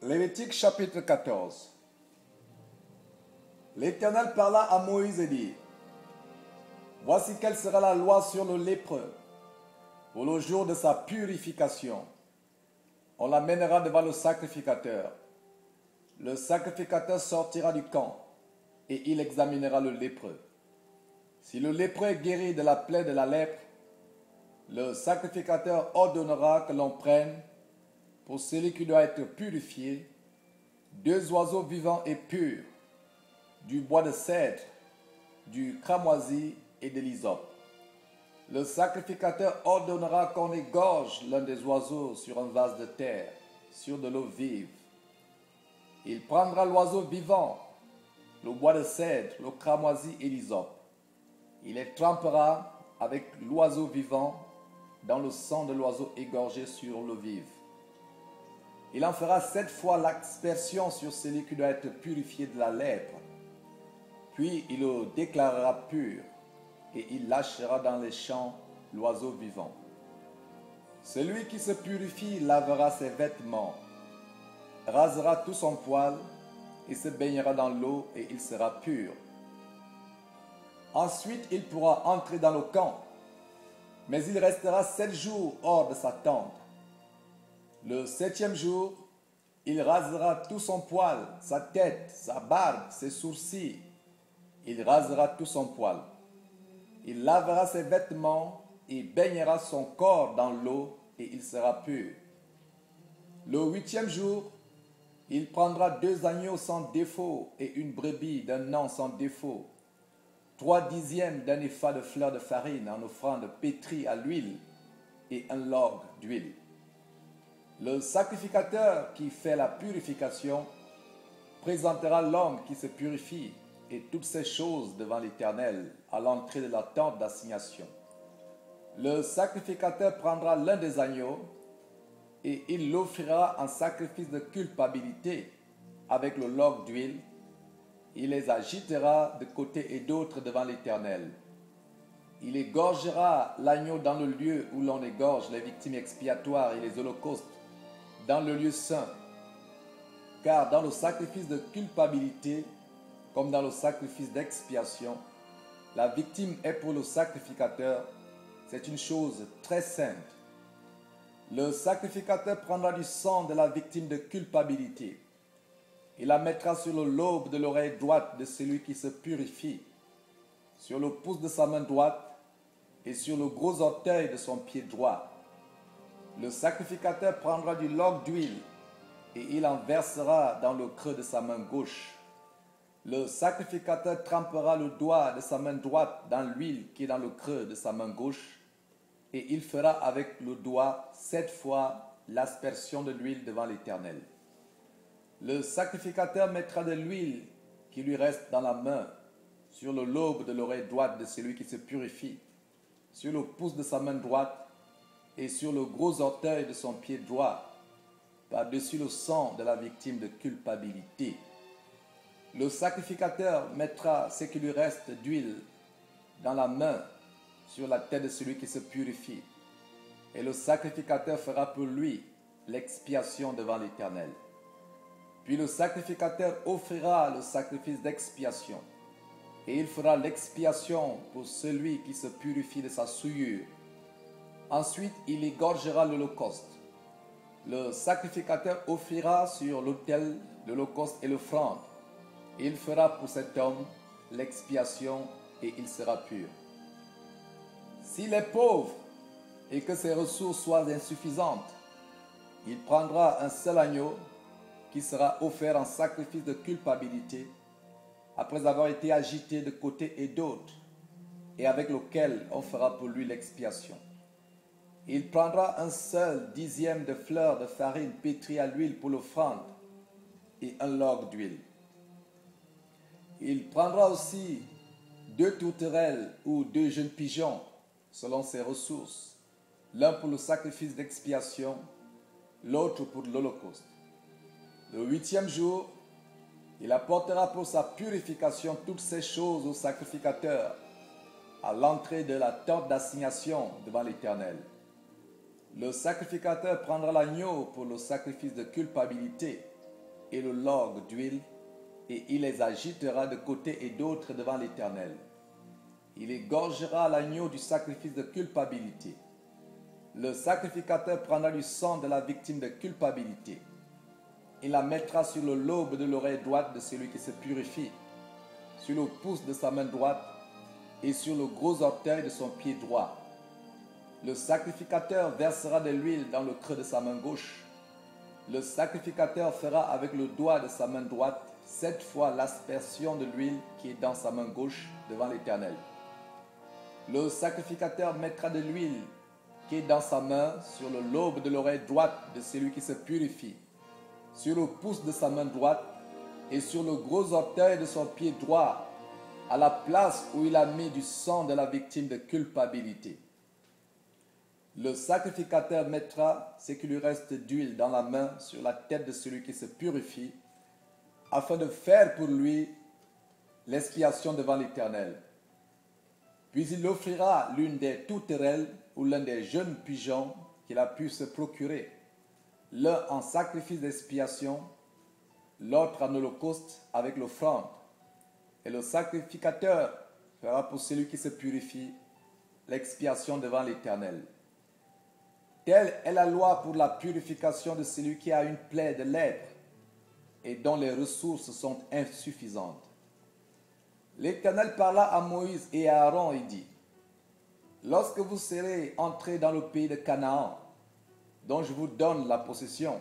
Lévitique chapitre 14. L'Éternel parla à Moïse et dit: Voici quelle sera la loi sur le lépreux pour le jour de sa purification. On l'amènera devant le sacrificateur. Le sacrificateur sortira du camp et il examinera le lépreux. Si le lépreux est guéri de la plaie de la lèpre, le sacrificateur ordonnera que l'on prenne, pour celui qui doit être purifié, 2 oiseaux vivants et purs, du bois de cèdre, du cramoisi et de l'hysope. Le sacrificateur ordonnera qu'on égorge l'un des oiseaux sur un vase de terre, sur de l'eau vive. Il prendra l'oiseau vivant, le bois de cèdre, le cramoisi et l'hysope. Il les trempera avec l'oiseau vivant dans le sang de l'oiseau égorgé sur l'eau vive. Il en fera 7 fois l'aspersion sur celui qui doit être purifié de la lèpre. Puis il le déclarera pur et il lâchera dans les champs l'oiseau vivant. Celui qui se purifie lavera ses vêtements, rasera tout son poil et se baignera dans l'eau et il sera pur. Ensuite il pourra entrer dans le camp, mais il restera 7 jours hors de sa tente. Le 7e jour, il rasera tout son poil, sa tête, sa barbe, ses sourcils. Il rasera tout son poil. Il lavera ses vêtements et baignera son corps dans l'eau et il sera pur. Le 8e jour, il prendra 2 agneaux sans défaut et une brebis d'un an sans défaut, 3 dixièmes d'un épha de fleur de farine en offrande pétrie à l'huile et un log d'huile. Le sacrificateur qui fait la purification présentera l'homme qui se purifie et toutes ces choses devant l'Éternel à l'entrée de la tente d'assignation. Le sacrificateur prendra l'un des agneaux et il l'offrira en sacrifice de culpabilité avec le log d'huile. Il les agitera de côté et d'autre devant l'Éternel. Il égorgera l'agneau dans le lieu où l'on égorge les victimes expiatoires et les holocaustes, dans le lieu saint. Car dans le sacrifice de culpabilité, comme dans le sacrifice d'expiation, la victime est pour le sacrificateur, c'est une chose très sainte. Le sacrificateur prendra du sang de la victime de culpabilité. Il la mettra sur le lobe de l'oreille droite de celui qui se purifie, sur le pouce de sa main droite et sur le gros orteil de son pied droit. Le sacrificateur prendra du log d'huile et il en versera dans le creux de sa main gauche. Le sacrificateur trempera le doigt de sa main droite dans l'huile qui est dans le creux de sa main gauche et il fera avec le doigt 7 fois l'aspersion de l'huile devant l'Éternel. Le sacrificateur mettra de l'huile qui lui reste dans la main sur le lobe de l'oreille droite de celui qui se purifie, sur le pouce de sa main droite et sur le gros orteil de son pied droit, par-dessus le sang de la victime de culpabilité. Le sacrificateur mettra ce qui lui reste d'huile dans la main sur la tête de celui qui se purifie, et le sacrificateur fera pour lui l'expiation devant l'Éternel. Puis le sacrificateur offrira le sacrifice d'expiation, et il fera l'expiation pour celui qui se purifie de sa souillure. Ensuite, il égorgera l'holocauste. Le sacrificateur offrira sur l'autel l'holocauste et l'offrande. Il fera pour cet homme l'expiation et il sera pur. S'il est pauvre et que ses ressources soient insuffisantes, il prendra un seul agneau qui sera offert en sacrifice de culpabilité après avoir été agité de côté et d'autre et avec lequel on fera pour lui l'expiation. Il prendra un seul dixième de fleur de farine pétrie à l'huile pour l'offrande et un log d'huile. Il prendra aussi 2 tourterelles ou 2 jeunes pigeons selon ses ressources, l'un pour le sacrifice d'expiation, l'autre pour l'holocauste. Le 8e jour, il apportera pour sa purification toutes ces choses au sacrificateur à l'entrée de la tente d'assignation devant l'Éternel. Le sacrificateur prendra l'agneau pour le sacrifice de culpabilité et le log d'huile, et il les agitera de côté et d'autre devant l'Éternel. Il égorgera l'agneau du sacrifice de culpabilité. Le sacrificateur prendra du sang de la victime de culpabilité. Il la mettra sur le lobe de l'oreille droite de celui qui se purifie, sur le pouce de sa main droite et sur le gros orteil de son pied droit. Le sacrificateur versera de l'huile dans le creux de sa main gauche. Le sacrificateur fera avec le doigt de sa main droite 7 fois l'aspersion de l'huile qui est dans sa main gauche devant l'Éternel. Le sacrificateur mettra de l'huile qui est dans sa main sur le lobe de l'oreille droite de celui qui se purifie, sur le pouce de sa main droite et sur le gros orteil de son pied droit, à la place où il a mis du sang de la victime de culpabilité. Le sacrificateur mettra ce qui lui reste d'huile dans la main sur la tête de celui qui se purifie, afin de faire pour lui l'expiation devant l'Éternel. Puis il offrira l'une des tourterelles ou l'un des jeunes pigeons qu'il a pu se procurer, l'un en sacrifice d'expiation, l'autre en holocauste avec l'offrande. Et le sacrificateur fera pour celui qui se purifie l'expiation devant l'Éternel. Telle est la loi pour la purification de celui qui a une plaie de lèpre et dont les ressources sont insuffisantes. L'Éternel parla à Moïse et à Aaron et dit: lorsque vous serez entrés dans le pays de Canaan, dont je vous donne la possession,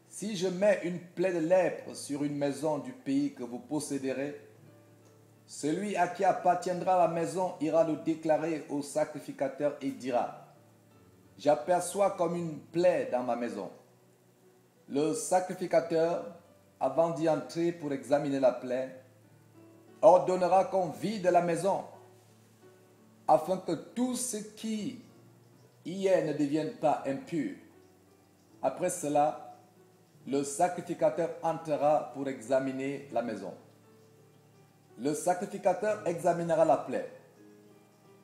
si je mets une plaie de lèpre sur une maison du pays que vous posséderez, celui à qui appartiendra la maison ira le déclarer au sacrificateur et dira: j'aperçois comme une plaie dans ma maison. Le sacrificateur, avant d'y entrer pour examiner la plaie, ordonnera qu'on vide la maison, afin que tout ce qui y est ne devienne pas impur. Après cela, le sacrificateur entrera pour examiner la maison. Le sacrificateur examinera la plaie.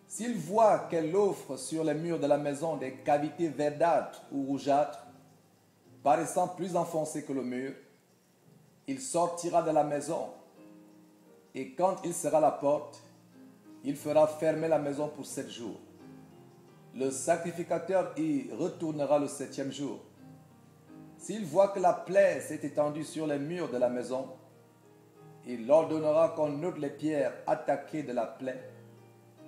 S'il voit qu'elle offre sur les murs de la maison des cavités verdâtres ou rougeâtres, paraissant plus enfoncées que le mur, il sortira de la maison, et quand il serra la porte, il fera fermer la maison pour 7 jours. Le sacrificateur y retournera le 7e jour. S'il voit que la plaie s'est étendue sur les murs de la maison, il ordonnera qu'on ôte les pierres attaquées de la plaie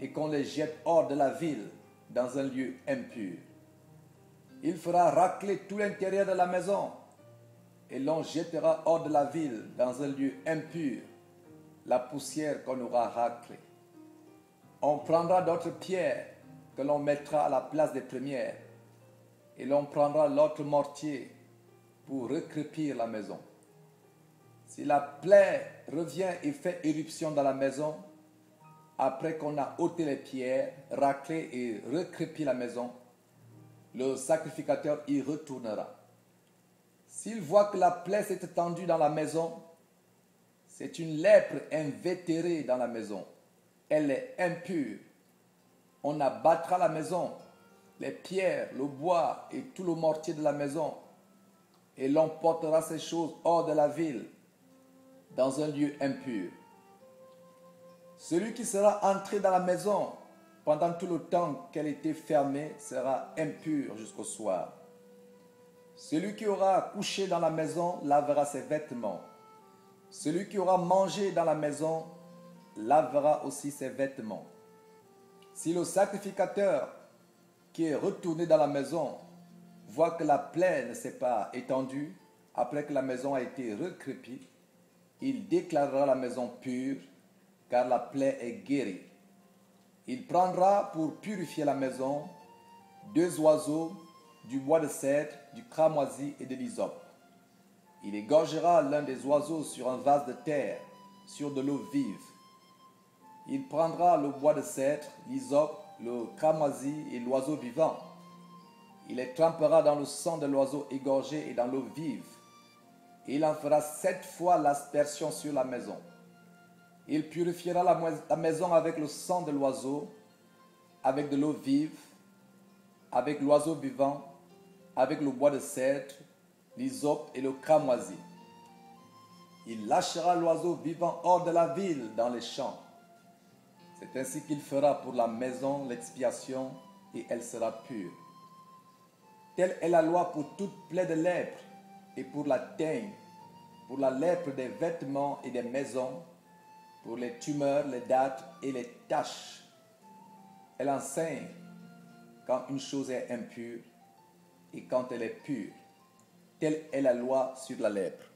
et qu'on les jette hors de la ville dans un lieu impur. Il fera racler tout l'intérieur de la maison et l'on jettera hors de la ville dans un lieu impur la poussière qu'on aura raclée. On prendra d'autres pierres que l'on mettra à la place des premières et l'on prendra l'autre mortier pour recrépir la maison. Si la plaie revient et fait éruption dans la maison, après qu'on a ôté les pierres, raclé et recrépi la maison, le sacrificateur y retournera. S'il voit que la plaie s'est étendue dans la maison, c'est une lèpre invétérée dans la maison. Elle est impure. On abattra la maison, les pierres, le bois et tout le mortier de la maison, et l'on portera ces choses hors de la ville, dans un lieu impur. Celui qui sera entré dans la maison pendant tout le temps qu'elle était fermée sera impur jusqu'au soir. Celui qui aura couché dans la maison lavera ses vêtements. Celui qui aura mangé dans la maison lavera aussi ses vêtements. Si le sacrificateur qui est retourné dans la maison voit que la plaie ne s'est pas étendue après que la maison a été recrépie, il déclarera la maison pure, car la plaie est guérie. Il prendra pour purifier la maison 2 oiseaux, du bois de cèdre, du cramoisi et de l'hysope. Il égorgera l'un des oiseaux sur un vase de terre, sur de l'eau vive. Il prendra le bois de cèdre, l'hysope, le cramoisi et l'oiseau vivant. Il les trempera dans le sang de l'oiseau égorgé et dans l'eau vive. Et il en fera 7 fois l'aspersion sur la maison. Il purifiera la maison avec le sang de l'oiseau, avec de l'eau vive, avec l'oiseau vivant, avec le bois de cèdre, l'hysope et le cramoisi. il lâchera l'oiseau vivant hors de la ville, dans les champs. C'est ainsi qu'il fera pour la maison l'expiation, et elle sera pure. Telle est la loi pour toute plaie de lèpre, et pour la teigne, pour la lèpre des vêtements et des maisons, pour les tumeurs, les dattes et les taches. Elle enseigne quand une chose est impure et quand elle est pure. Telle est la loi sur la lèpre.